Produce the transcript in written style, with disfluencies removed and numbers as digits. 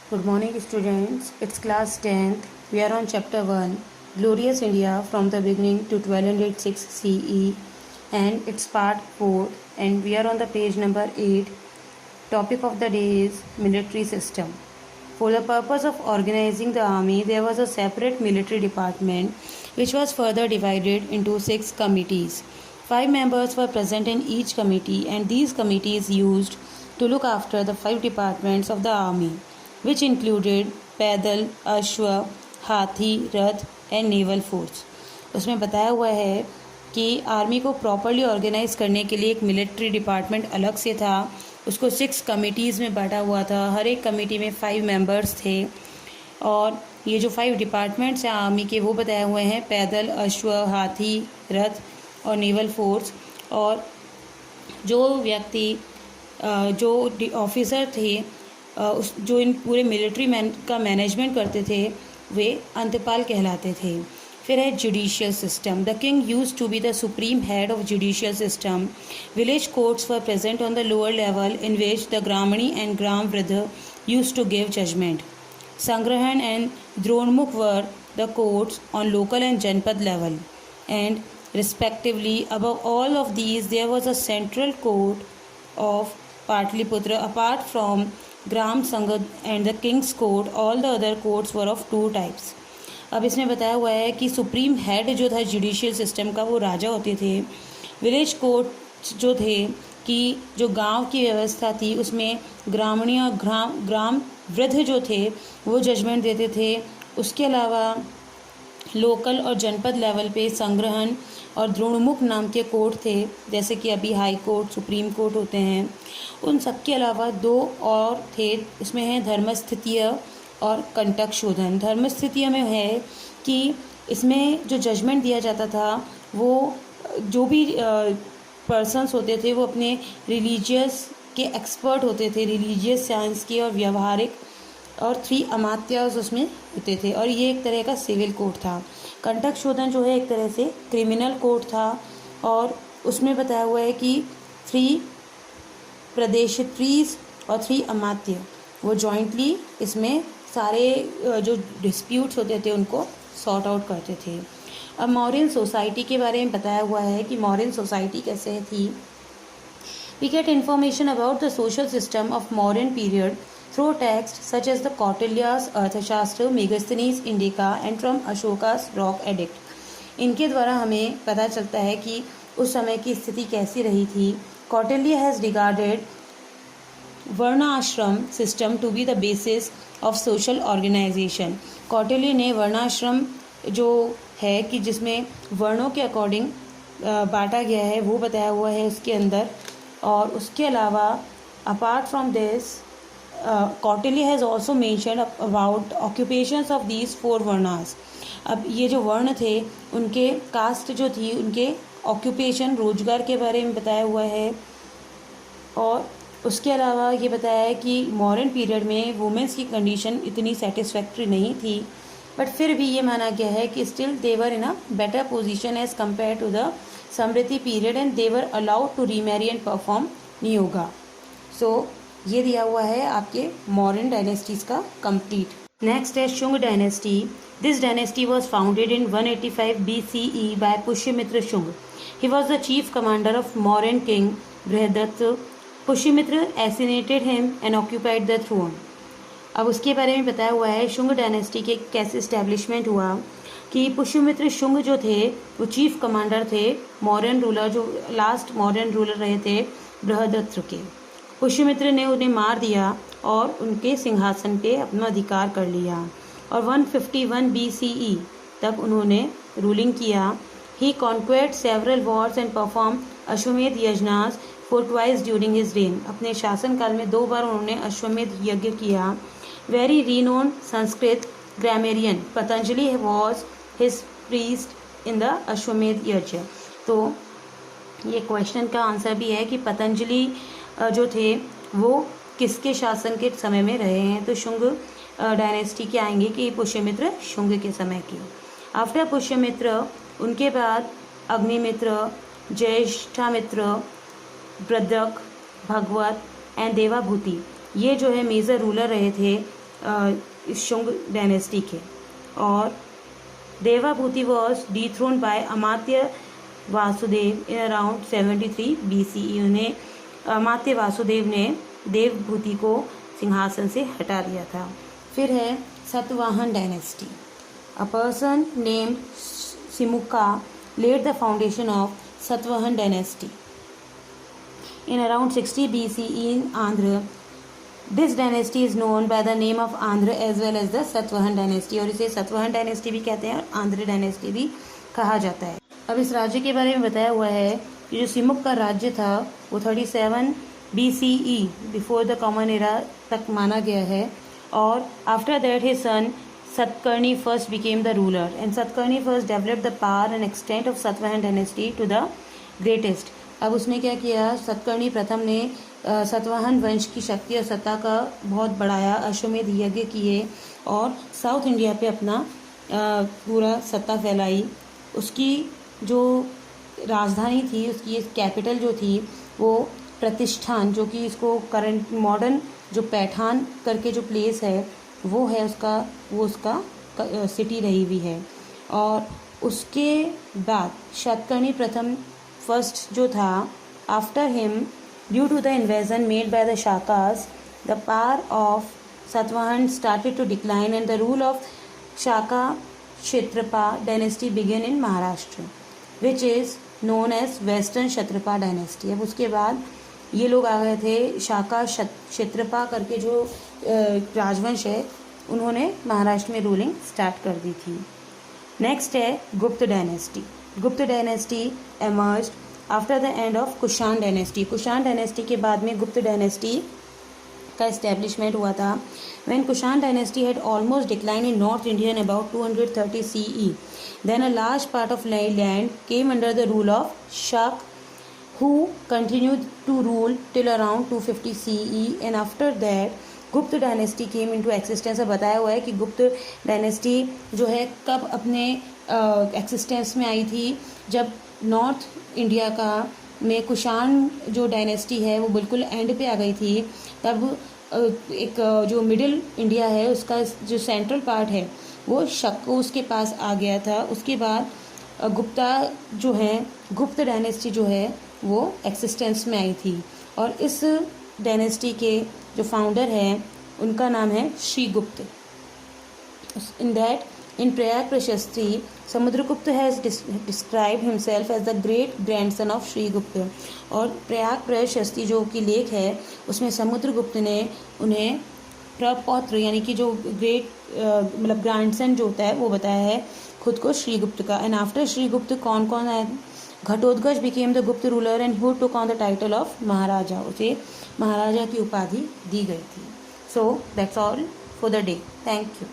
Good morning, students. It's class 10th. We are on chapter 1, Glorious India from the beginning to 1206 CE, and it's part 4, and we are on the page number 8. Topic of the day is military system. For the purpose of organizing the army, there was a separate military department which was further divided into 6 committees. 5 members were present in each committee, and these committees used to look after the 5 departments of the army, which included पैदल, अश्व, हाथी, रथ and naval force. उसमें बताया हुआ है कि army को properly organise करने के लिए एक मिलिट्री डिपार्टमेंट अलग से था। उसको 6 कमिटीज़ में बांटा हुआ था। हर एक कमेटी में 5 मेंबर्स थे, और ये जो 5 डिपार्टमेंट्स हैं आर्मी के वो बताए हुए हैं पैदल, अश्व, हाथी, रथ और नेवल फोर्स। और जो व्यक्ति जो ऑफिसर थे जो इन पूरे मिलिट्री का मैनेजमेंट करते थे वे अंतपाल कहलाते थे। फिर है judicial system. The king used to be the supreme head of judicial system. Village courts were present on the lower level in which the gramani and gram vriddha used to give judgment. Sangrahana and dronamukha were the courts on local and janapada level, and respectively. Above all of these, there was a central court of Patliputra. Apart from Gram Sangha and the King's Court, all the other courts were of 2 types. अब इसमें बताया हुआ है कि supreme head जो था judicial system का वो राजा होते थे। विलेज कोर्ट जो थे कि जो गांव की व्यवस्था थी उसमें ग्रामीण और ग्राम वृद्ध जो थे वो जजमेंट देते थे। उसके अलावा लोकल और जनपद लेवल पे संग्रहण और द्रोणमुख नाम के कोर्ट थे, जैसे कि अभी हाई कोर्ट, सुप्रीम कोर्ट होते हैं। उन सब के अलावा 2 और थे, इसमें है धर्मस्थितीय और कंटक शोधन। धर्मस्थितीय में है कि इसमें जो जजमेंट दिया जाता था वो जो भी पर्सन्स होते थे वो अपने रिलीजियस के एक्सपर्ट होते थे, रिलीजियस साइंस के और व्यवहारिक, और 3 अमात्यास उसमें होते थे, और ये एक तरह का सिविल कोर्ट था। कंटक शोधन जो है एक तरह से क्रिमिनल कोर्ट था, और उसमें बताया हुआ है कि 3 प्रदेशत्रीज और 3 अमात्य वो जॉइंटली इसमें सारे जो डिस्प्यूट्स होते थे उनको सॉर्ट आउट करते थे। अब मौर्यन सोसाइटी के बारे में बताया हुआ है कि मौर्यन सोसाइटी कैसे थी। We get information about the social system of Mauryan period through texts such as the Kautilya's Arthashastra, Megasthenes Indica and from Ashoka's Rock Edict. इनके द्वारा हमें पता चलता है कि उस समय की स्थिति कैसी रही थी। Kautilya has regarded varnashrama system to be the basis of social organisation. Kautilya ने वर्णाश्रम जो है कि जिसमें वर्णों के अकॉर्डिंग बांटा गया है वो बताया हुआ है उसके अंदर। और उसके अलावा apart from this Kautilya has also mentioned about occupations of these 4 varnas. अब ये जो वर्ण थे उनके कास्ट जो थी उनके ऑक्यूपेशन रोजगार के बारे में बताया हुआ है। और उसके अलावा ये बताया है कि मॉडर्न पीरियड में वुमेंस की कंडीशन इतनी सेटिस्फैक्ट्री नहीं थी, बट फिर भी ये माना गया है कि still they were in a better position as compare to the samriddhi period, and they were allowed to remarry and perform niyoga. So ये दिया हुआ है आपके मॉडर्न डायनेस्टीज का कंप्लीट। नेक्स्ट है Shunga dynasty. This dynasty was founded in 185 BCE by Pushyamitra Shunga. He was the chief commander of Mauryan king Brihadatta. Pushyamitra assassinated him and occupied the throne. अब उसके बारे में बताया हुआ है शुंग डायनेस्टी के कैसे इस्टेब्लिशमेंट हुआ कि पुष्यमित्र शुंग जो थे वो चीफ कमांडर थे, मौर्यन रूलर जो लास्ट मौर्यन रूलर रहे थे बृहदत्त के। पुष्यमित्र ने उन्हें मार दिया और उनके सिंहासन पे अपना अधिकार कर लिया, और 151 BCE तक उन्होंने रूलिंग किया। He conquered several wars and perform ashvamedha yajnas for twice during his reign. अपने शासनकाल में 2 बार उन्होंने अश्वमेध यज्ञ किया। Very renowned Sanskrit grammarian Patanjali was his priest in the ashvamedha yajna. तो ये क्वेश्चन का आंसर भी है कि पतंजलि जो थे वो किसके शासन के समय में रहे हैं, तो शुंग डायनेस्टी के आएंगे कि पुष्यमित्र शुंग के समय की। आफ्टर पुष्यमित्र उनके बाद अग्निमित्र, ज्येष्ठामित्र, वृद्रक, भगवत एंड देवाभूति, ये जो है मेजर रूलर रहे थे शुंग डायनेस्टी के। और Devabhuti was dethroned by Amatya Vasudeva in around 73 BCE। उन्हें अमात्य वासुदेव ने देवभूति को सिंहासन से हटा दिया था। फिर है Satavahana dynasty. A person named Simuka laid the foundation of Satavahan dynasty in around 60 BCE in Andhra. This dynasty is known by the name of Andhra as well as the Satavahan dynasty, और इसे सतवाहन डायनेस्टी भी कहते हैं और Andhra dynasty भी कहा जाता है। अब इस राज्य के बारे में बताया हुआ है कि जो सिमुक का राज्य था वो 37 BCE before the common era तक माना गया है, और after that his son Satkarni first became the ruler, and Satkarni first developed the power and extent of Satavahan dynasty to the greatest. अब उसने क्या किया, सतकर्णी प्रथम ने सतवाहन वंश की शक्ति और सत्ता का बहुत बढ़ाया, अश्वमेध यज्ञ किए और साउथ इंडिया पे अपना पूरा सत्ता फैलाई। उसकी जो राजधानी थी, उसकी कैपिटल जो थी वो प्रतिष्ठान, जो कि इसको करंट मॉडर्न जो पैठान करके जो प्लेस है वो है उसका सिटी रही हुई है। और उसके बाद शतकर्णी प्रथम फर्स्ट जो था, after him due to the invasion made by the Shakas the power of Satavahana started to decline and the rule of Shaka Kshatrapa dynasty begin in Maharashtra which is known as western Kshatrapa dynasty. अब उसके बाद ये लोग आ गए थे शाका क्षत्रपा करके जो राजवंश है, उन्होंने महाराष्ट्र में रूलिंग स्टार्ट कर दी थी। नेक्स्ट है Gupta dynasty. Gupta dynasty emerged after the end of Kushan dynasty. Kushan dynasty के बाद में गुप्त डायनेस्टी का इस्टेब्लिशमेंट हुआ था। When Kushan dynasty had almost decline in north India in about 230 CE, then a large part of land came under the rule of Shaka who continued to rule till around 250 CE, and after that गुप्त dynasty came into existence. अब बताया हुआ है कि गुप्त dynasty जो है कब अपने एक्सिस्टेंस में आई थी, जब नॉर्थ इंडिया का में कुषाण जो डायनेस्टी है वो बिल्कुल एंड पे आ गई थी। तब एक जो मिडिल इंडिया है उसका जो सेंट्रल पार्ट है वो शक्कोस के पास आ गया था। उसके बाद गुप्ता जो है, गुप्त डायनेस्टी जो है वो एक्सिस्टेंस में आई थी, और इस डायनेस्टी के जो फाउंडर हैं उनका नाम है Shrigupta. In that in Prayag Prashasti Samudragupta has describe himself as the great grandson of Shrigupta. और प्रयाग प्रशस्ति जो कि लेख है उसमें समुद्रगुप्त ने उन्हें प्रपौत्र यानी कि जो ग्रेट मतलब ग्रैंडसन जो होता है वो बताया है खुद को श्रीगुप्त का। एंड आफ्टर श्रीगुप्त कौन कौन है, Ghatotkacha became the Gupta ruler and who took on the title of Maharaja. उसे महाराजा की उपाधि दी गई थी। So that's all for the day. Thank you.